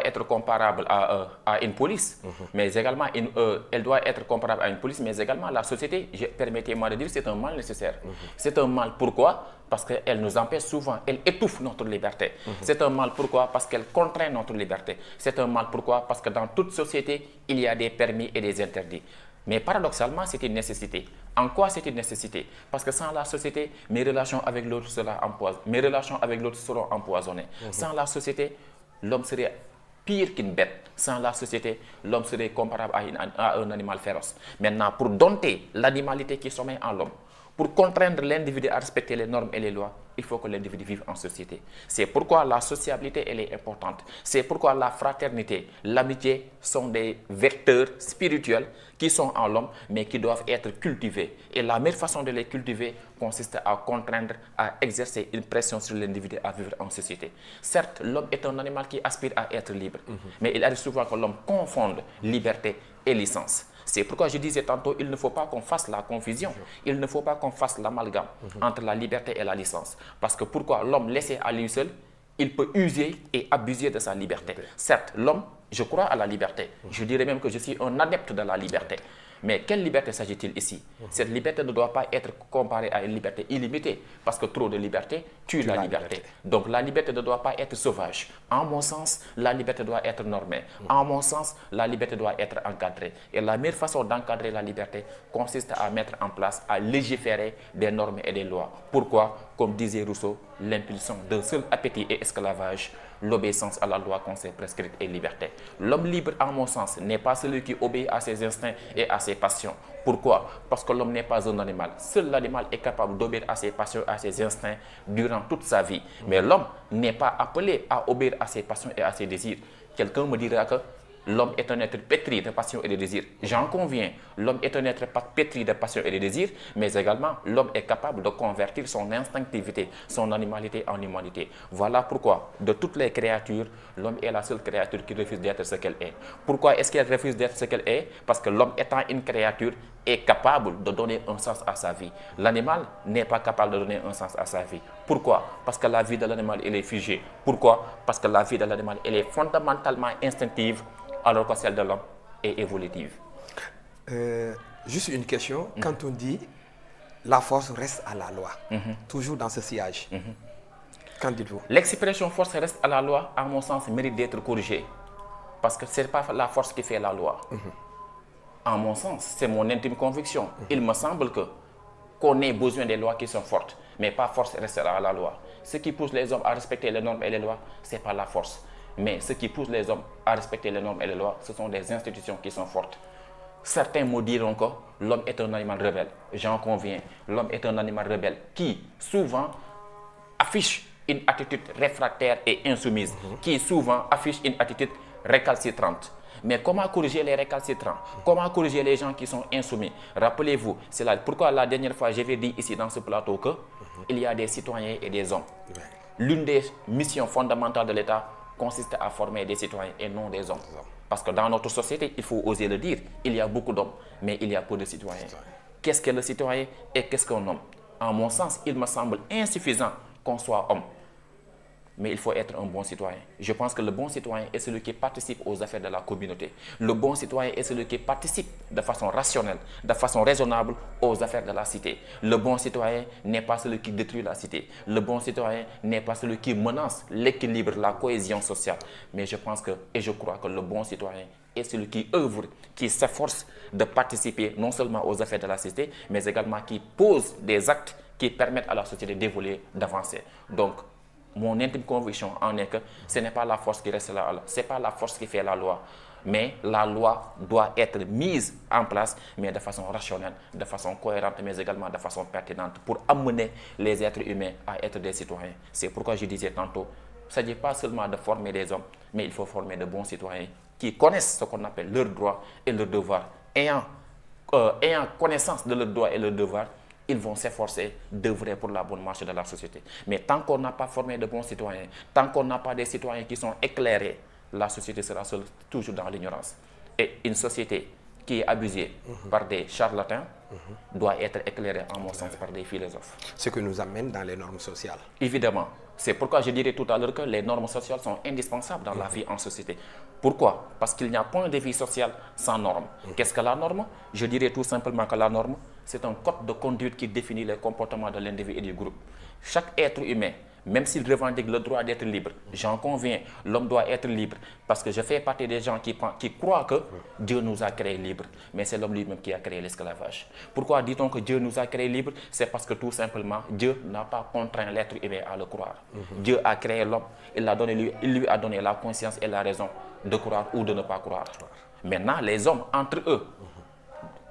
être comparable à une police, mais également elle doit être comparable à une police, mais également la société, permettez-moi de dire, c'est un mal nécessaire. C'est un mal, pourquoi? Parce qu'elle nous empêche souvent, elle étouffe notre liberté. C'est un mal, pourquoi? Parce qu'elle contraint notre liberté. C'est un mal, pourquoi? Parce que dans toute société, il y a des permis et des interdits. Mais paradoxalement, c'est une nécessité. En quoi c'est une nécessité? Parce que sans la société, mes relations avec l'autre seront empoisonnées. Sans la société, l'homme serait pire qu'une bête. Sans la société, l'homme serait comparable à un animal féroce. Maintenant, pour dompter l'animalité qui sommeille en l'homme, pour contraindre l'individu à respecter les normes et les lois, il faut que l'individu vive en société. C'est pourquoi la sociabilité, elle est importante. C'est pourquoi la fraternité, l'amitié sont des vecteurs spirituels qui sont en l'homme, mais qui doivent être cultivés. Et la meilleure façon de les cultiver consiste à contraindre, à exercer une pression sur l'individu à vivre en société. Certes, l'homme est un animal qui aspire à être libre, mais il arrive souvent que l'homme confonde liberté et licence. C'est pourquoi je disais tantôt, il ne faut pas qu'on fasse la confusion, il ne faut pas qu'on fasse l'amalgame entre la liberté et la licence. Parce que pourquoi l'homme laissé à lui seul, il peut user et abuser de sa liberté. Certes, l'homme, je crois à la liberté. Je dirais même que je suis un adepte de la liberté. Mais quelle liberté s'agit-il ici? Cette liberté ne doit pas être comparée à une liberté illimitée, parce que trop de liberté tue la liberté. Donc la liberté ne doit pas être sauvage. En mon sens, la liberté doit être normée. En mon sens, la liberté doit être encadrée. Et la meilleure façon d'encadrer la liberté consiste à mettre en place, à légiférer des normes et des lois. Pourquoi? Comme disait Rousseau, l'impulsion d'un seul appétit et esclavage, l'obéissance à la loi qu'on s'est prescrite et liberté. L'homme libre, en mon sens, n'est pas celui qui obéit à ses instincts et à ses passions. Pourquoi? Parce que l'homme n'est pas un animal. Seul l'animal est capable d'obéir à ses passions, à ses instincts durant toute sa vie. Mais l'homme n'est pas appelé à obéir à ses passions et à ses désirs. Quelqu'un me dira que l'homme est un être pétri de passion et de désir. J'en conviens. L'homme est un être pétri de passion et de désir, mais également l'homme est capable de convertir son instinctivité, son animalité en humanité. Voilà pourquoi, de toutes les créatures, l'homme est la seule créature qui refuse d'être ce qu'elle est. Pourquoi est-ce qu'elle refuse d'être ce qu'elle est? Parce que l'homme étant une créature est capable de donner un sens à sa vie. L'animal n'est pas capable de donner un sens à sa vie. Pourquoi? Parce que la vie de l'animal, elle est figée. Pourquoi? Parce que la vie de l'animal, elle est fondamentalement instinctive, alors que celle de l'homme est évolutive. Juste une question, quand on dit la force reste à la loi, toujours dans ce sillage, qu'en dites-vous? L'expression force reste à la loi, à mon sens, mérite d'être corrigée. Parce que ce n'est pas la force qui fait la loi. En mon sens, c'est mon intime conviction. Il me semble qu'on ait besoin des lois qui sont fortes, mais pas force restera à la loi. Ce qui pousse les hommes à respecter les normes et les lois, ce n'est pas la force. Mais ce qui pousse les hommes à respecter les normes et les lois, ce sont des institutions qui sont fortes. Certains me diront que l'homme est un animal rebelle. J'en conviens. L'homme est un animal rebelle qui, souvent, affiche une attitude réfractaire et insoumise, qui, souvent, affiche une attitude récalcitrante. Mais comment corriger les récalcitrants? Comment corriger les gens qui sont insoumis? Rappelez-vous, c'est pourquoi la dernière fois, j'avais dit ici dans ce plateau qu'il y a des citoyens et des hommes. L'une des missions fondamentales de l'État consiste à former des citoyens et non des hommes. Parce que dans notre société, il faut oser le dire, il y a beaucoup d'hommes, mais il y a peu de citoyens. Qu'est-ce qu'est le citoyen et qu'est-ce qu'un homme? En mon sens, il me semble insuffisant qu'on soit homme. Mais il faut être un bon citoyen. Je pense que le bon citoyen est celui qui participe aux affaires de la communauté. Le bon citoyen est celui qui participe de façon rationnelle, de façon raisonnable aux affaires de la cité. Le bon citoyen n'est pas celui qui détruit la cité. Le bon citoyen n'est pas celui qui menace l'équilibre, la cohésion sociale. Mais je pense que, et je crois que le bon citoyen est celui qui œuvre, qui s'efforce de participer non seulement aux affaires de la cité, mais également qui pose des actes qui permettent à la société d'évoluer, d'avancer. Donc, mon intime conviction en est que ce n'est pas la force qui reste là, ce n'est pas la force qui fait la loi, mais la loi doit être mise en place, mais de façon rationnelle, de façon cohérente, mais également de façon pertinente, pour amener les êtres humains à être des citoyens. C'est pourquoi je disais tantôt, il ne s'agit pas seulement de former des hommes, mais il faut former de bons citoyens qui connaissent ce qu'on appelle leurs droits et leurs devoirs. Ayant connaissance de leurs droits et leurs devoirs, ils vont s'efforcer d'œuvrer pour la bonne marche de la société. Mais tant qu'on n'a pas formé de bons citoyens, tant qu'on n'a pas des citoyens qui sont éclairés, la société sera toujours dans l'ignorance. Et une société qui est abusée par des charlatans doit être éclairée, en mon sens, par des philosophes. Ce que nous amène dans les normes sociales. Évidemment. C'est pourquoi je dirais tout à l'heure que les normes sociales sont indispensables dans la vie en société. Pourquoi? Parce qu'il n'y a point de vie sociale sans normes. Qu'est-ce que la norme? Je dirais tout simplement que la norme, c'est un code de conduite qui définit les comportements de l'individu et du groupe. Chaque être humain, même s'il revendique le droit d'être libre, j'en conviens, l'homme doit être libre. Parce que je fais partie des gens qui croient que Dieu nous a créés libres. Mais c'est l'homme lui-même qui a créé l'esclavage. Pourquoi dit-on que Dieu nous a créés libres? C'est parce que tout simplement, Dieu n'a pas contraint l'être humain à le croire. Dieu a créé l'homme, il lui a donné la conscience et la raison de croire ou de ne pas croire. Maintenant, les hommes, entre eux,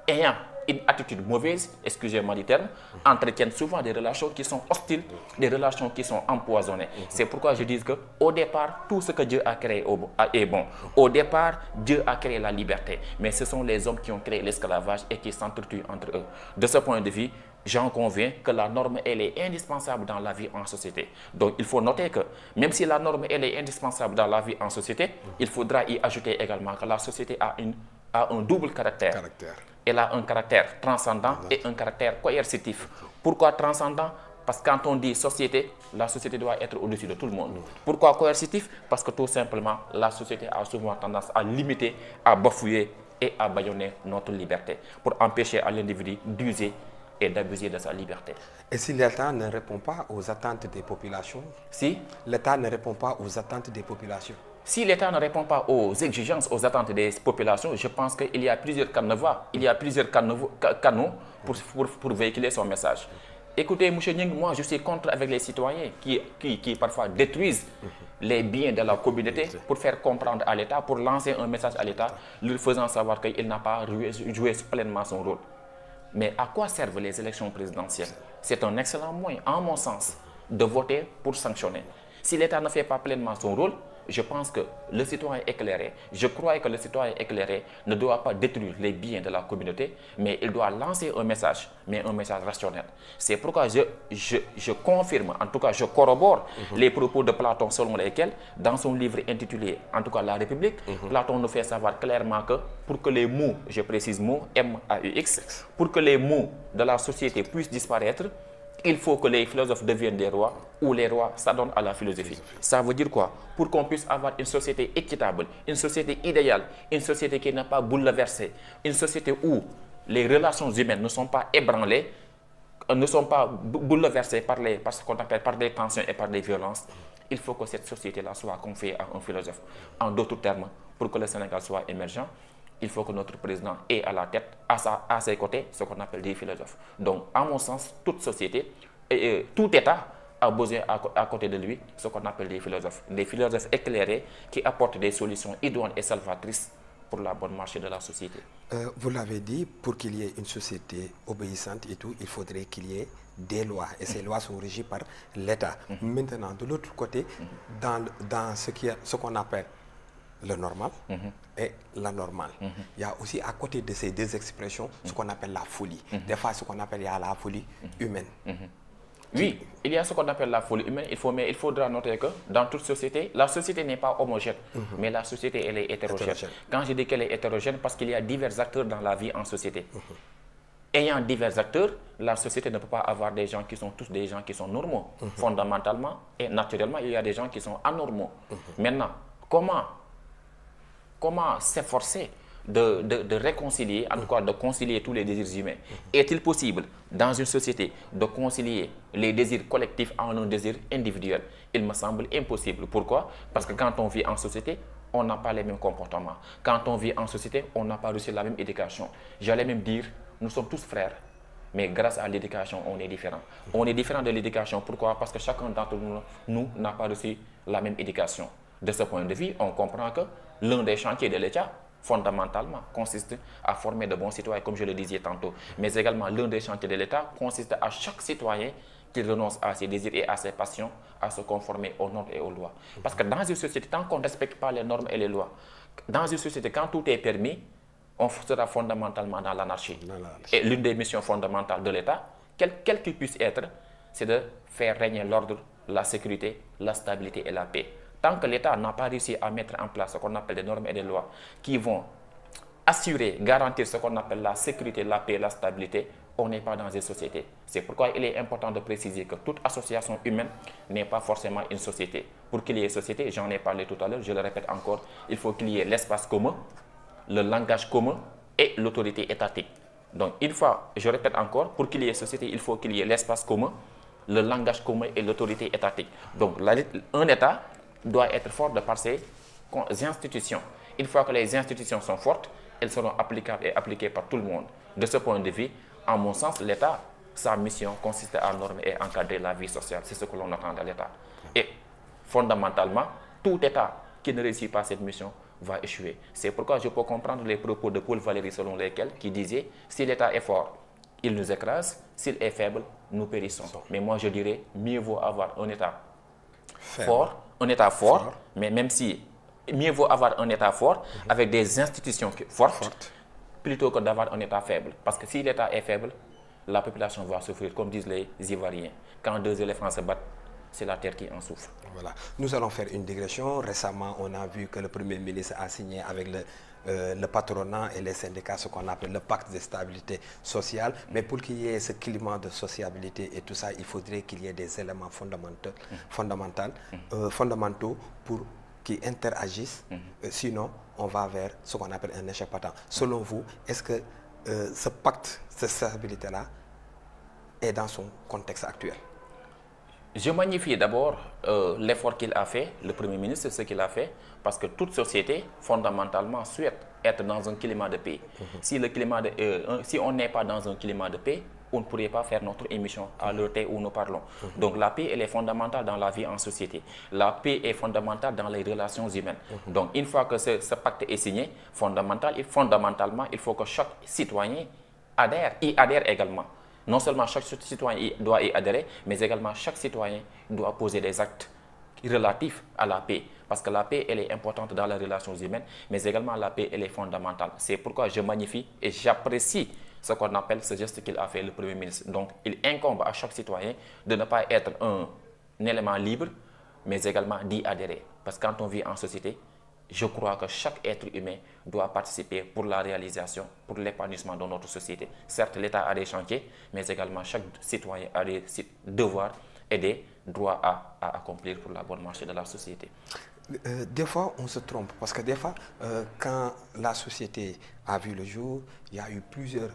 ayant une attitude mauvaise, excusez-moi du terme, entretiennent souvent des relations qui sont hostiles, des relations qui sont empoisonnées. C'est pourquoi je dis qu'au départ, tout ce que Dieu a créé est bon. Au départ, Dieu a créé la liberté. Mais ce sont les hommes qui ont créé l'esclavage et qui s'entretuent entre eux. De ce point de vue, j'en conviens que la norme, elle est indispensable dans la vie en société. Donc, il faut noter que même si la norme, elle est indispensable dans la vie en société, il faudra y ajouter également que la société a un double caractère. Elle a un caractère transcendant et un caractère coercitif. Pourquoi transcendant? Parce que quand on dit société, la société doit être au-dessus de tout le monde. Pourquoi coercitif? Parce que tout simplement, la société a souvent tendance à limiter, à bafouer et à bâillonner notre liberté pour empêcher à l'individu d'user et d'abuser de sa liberté. Et si l'État ne répond pas aux attentes des populations? Si l'État ne répond pas aux attentes des populations? Si l'État ne répond pas aux exigences, aux attentes des populations, je pense qu'il y a plusieurs canaux pour véhiculer son message. Écoutez, M. Nying, moi je suis contre avec les citoyens qui parfois détruisent les biens de la communauté pour faire comprendre à l'État, pour lancer un message à l'État, lui faisant savoir qu'il n'a pas joué pleinement son rôle. Mais à quoi servent les élections présidentielles? C'est un excellent moyen, en mon sens, de voter pour sanctionner. Si l'État ne fait pas pleinement son rôle, je pense que le citoyen éclairé, je crois que le citoyen éclairé ne doit pas détruire les biens de la communauté, mais il doit lancer un message, mais un message rationnel. C'est pourquoi je confirme, en tout cas je corrobore les propos de Platon selon lesquels, dans son livre intitulé, en tout cas La République, Platon nous fait savoir clairement que pour que les mots, je précise mots, M-A-U-X, pour que les mots de la société puissent disparaître, il faut que les philosophes deviennent des rois ou les rois s'adonnent à la philosophie. Ça veut dire quoi? Pour qu'on puisse avoir une société équitable, une société idéale, une société qui n'est pas bouleversée, une société où les relations humaines ne sont pas ébranlées, ne sont pas bouleversées par ce qu'on appelle par des tensions et par des violences, il faut que cette société-là soit confiée à un philosophe. En d'autres termes, pour que le Sénégal soit émergent, il faut que notre président ait à la tête, à ses côtés, ce qu'on appelle des philosophes. Donc, à mon sens, toute société, tout État a besoin à côté de lui ce qu'on appelle des philosophes éclairés qui apportent des solutions idoines et salvatrices pour la bonne marche de la société. Vous l'avez dit, pour qu'il y ait une société obéissante et tout, il faudrait qu'il y ait des lois. Et ces lois sont régies par l'État. Maintenant, de l'autre côté, dans ce qu'on appelle le normal et l'anormal. Il y a aussi à côté de ces deux expressions ce qu'on appelle la folie. Des fois, ce qu'on appelle la folie humaine. Oui, il y a ce qu'on appelle la folie humaine, mais il faudra noter que dans toute société, la société n'est pas homogène, mais la société, elle est hétérogène. Quand je dis qu'elle est hétérogène, parce qu'il y a divers acteurs dans la vie en société. Ayant divers acteurs, la société ne peut pas avoir des gens qui sont tous des gens qui sont normaux. Fondamentalement et naturellement, il y a des gens qui sont anormaux. Maintenant, comment s'efforcer de réconcilier, en tout cas de concilier tous les désirs humains? Est-il possible, dans une société, de concilier les désirs collectifs en un désir individuel? Il me semble impossible. Pourquoi? Parce que quand on vit en société, on n'a pas les mêmes comportements. Quand on vit en société, on n'a pas reçu la même éducation. J'allais même dire, nous sommes tous frères, mais grâce à l'éducation, on est différents. On est différents de l'éducation. Pourquoi? Parce que chacun d'entre nous n'a pas reçu la même éducation. De ce point de vue, on comprend que l'un des chantiers de l'État, fondamentalement, consiste à former de bons citoyens, comme je le disais tantôt. Mais également, l'un des chantiers de l'État consiste à chaque citoyen qu'il renonce à ses désirs et à ses passions, à se conformer aux normes et aux lois. Parce que dans une société, tant qu'on ne respecte pas les normes et les lois, dans une société, quand tout est permis, on sera fondamentalement dans l'anarchie. Et l'une des missions fondamentales de l'État, quelle qu'il puisse être, c'est de faire régner l'ordre, la sécurité, la stabilité et la paix. Tant que l'État n'a pas réussi à mettre en place ce qu'on appelle des normes et des lois qui vont assurer, garantir ce qu'on appelle la sécurité, la paix et la stabilité, on n'est pas dans une société. C'est pourquoi il est important de préciser que toute association humaine n'est pas forcément une société. Pour qu'il y ait société, j'en ai parlé tout à l'heure, je le répète encore, il faut qu'il y ait l'espace commun, le langage commun et l'autorité étatique. Donc, une fois, je répète encore, pour qu'il y ait société, il faut qu'il y ait l'espace commun, le langage commun et l'autorité étatique. Donc, un État doit être fort de par ses institutions. Une fois que les institutions sont fortes, elles seront applicables et appliquées par tout le monde. De ce point de vue, en mon sens, l'État, sa mission consiste à normer et encadrer la vie sociale. C'est ce que l'on attend de l'État. Et fondamentalement, tout État qui ne réussit pas cette mission va échouer. C'est pourquoi je peux comprendre les propos de Paul Valéry selon lesquels qui disait « Si l'État est fort, il nous écrase. S'il est faible, nous périssons. » Mais moi, je dirais, mieux vaut avoir un État fort, mais même si mieux vaut avoir un État fort avec des institutions fortes plutôt que d'avoir un État faible. Parce que si l'État est faible, la population va souffrir, comme disent les Ivoiriens. Quand deux éléphants se battent, c'est la terre qui en souffre. Voilà. Nous allons faire une digression. Récemment, on a vu que le Premier ministre a signé avec le patronat et les syndicats ce qu'on appelle le pacte de stabilité sociale. Mais pour qu'il y ait ce climat de sociabilité et tout ça, il faudrait qu'il y ait des éléments fondamentaux pour qui interagissent. Sinon, on va vers ce qu'on appelle un échec patent. Selon vous, est-ce que ce pacte, cette stabilité-là, est dans son contexte actuel? Je magnifie d'abord l'effort qu'il a fait, le Premier ministre, ce qu'il a fait, parce que toute société, fondamentalement, souhaite être dans un climat de paix. Si on n'est pas dans un climat de paix, on ne pourrait pas faire notre émission à l'heure où nous parlons. Donc la paix, elle est fondamentale dans la vie en société. La paix est fondamentale dans les relations humaines. Donc une fois que ce pacte est signé, fondamentalement, il faut que chaque citoyen y adhère également. Non seulement chaque citoyen doit y adhérer, mais également chaque citoyen doit poser des actes relatifs à la paix. Parce que la paix, elle est importante dans les relations humaines, mais également la paix, elle est fondamentale. C'est pourquoi je magnifie et j'apprécie ce qu'on appelle ce geste qu'il a fait le Premier ministre. Donc, il incombe à chaque citoyen de ne pas être un élément libre, mais également d'y adhérer. Parce que quand on vit en société, je crois que chaque être humain doit participer pour la réalisation, pour l'épanouissement de notre société. Certes, l'État a des chantiers, mais également chaque citoyen a des devoirs et des droits à accomplir pour la bonne marche de la société. Des fois, on se trompe, parce que des fois, quand la société a vu le jour, il y a eu plusieurs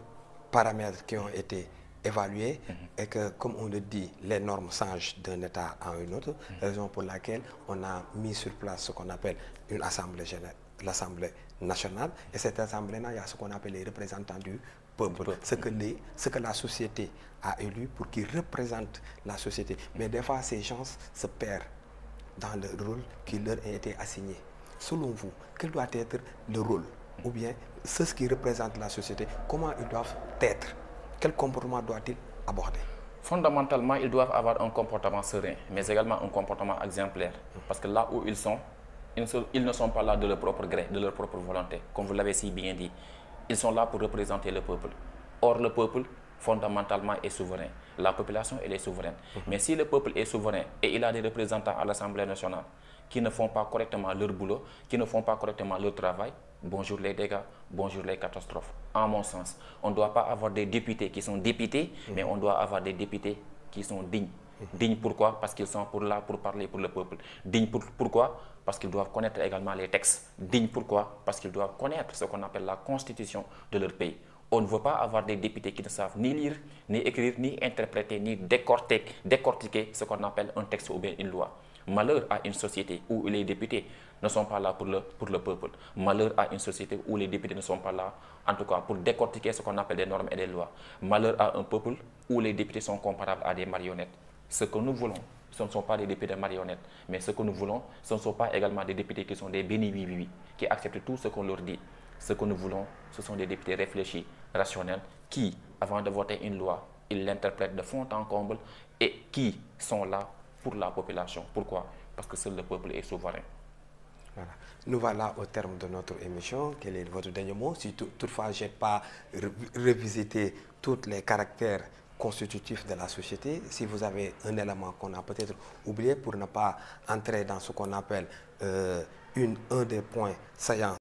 paramètres qui ont été évalués et que, comme on le dit, les normes changent d'un État à un autre, raison pour laquelle on a mis sur place ce qu'on appelle une assemblée générale, l'Assemblée nationale, et cette assemblée-là, il y a ce qu'on appelle les représentants du peuple, ce que la société a élu pour qu'ils représentent la société. Mais des fois, ces gens se perdent dans le rôle qui leur a été assigné. Selon vous, quel doit être le rôle? Ou bien, ceux qui représentent la société, comment ils doivent être? Quel comportement doit-il aborder? Fondamentalement, ils doivent avoir un comportement serein, mais également un comportement exemplaire. Parce que là où ils sont, ils ne sont pas là de leur propre gré, de leur propre volonté. Comme vous l'avez si bien dit, ils sont là pour représenter le peuple. Or, le peuple, fondamentalement, est souverain. La population, elle est souveraine. Mais si le peuple est souverain et il a des représentants à l'Assemblée nationale qui ne font pas correctement leur boulot, qui ne font pas correctement leur travail, bonjour les dégâts, bonjour les catastrophes. En mon sens, on ne doit pas avoir des députés qui sont députés, mais on doit avoir des députés qui sont dignes. Dignes pourquoi? Parce qu'ils sont là pour parler pour le peuple. Dignes pourquoi? Parce qu'ils doivent connaître également les textes. Dignes pourquoi? Parce qu'ils doivent connaître ce qu'on appelle la constitution de leur pays. On ne veut pas avoir des députés qui ne savent ni lire, ni écrire, ni interpréter, ni décortiquer ce qu'on appelle un texte ou bien une loi. Malheur à une société où les députés ne sont pas là pour le peuple. Malheur à une société où les députés ne sont pas là, en tout cas, pour décortiquer ce qu'on appelle des normes et des lois. Malheur à un peuple où les députés sont comparables à des marionnettes. Ce que nous voulons, ce ne sont pas des députés marionnettes, mais ce que nous voulons, ce ne sont pas également des députés qui sont des béni-oui-oui, qui acceptent tout ce qu'on leur dit. Ce que nous voulons, ce sont des députés réfléchis, rationnels, qui, avant de voter une loi, ils l'interprètent de fond en comble et qui sont là pour la population. Pourquoi? Parce que seul le peuple est souverain. Voilà. Nous voilà au terme de notre émission. Quel est votre dernier mot? Si toutefois je n'ai pas revisité tous les caractères constitutifs de la société, si vous avez un élément qu'on a peut-être oublié pour ne pas entrer dans ce qu'on appelle un des points saillants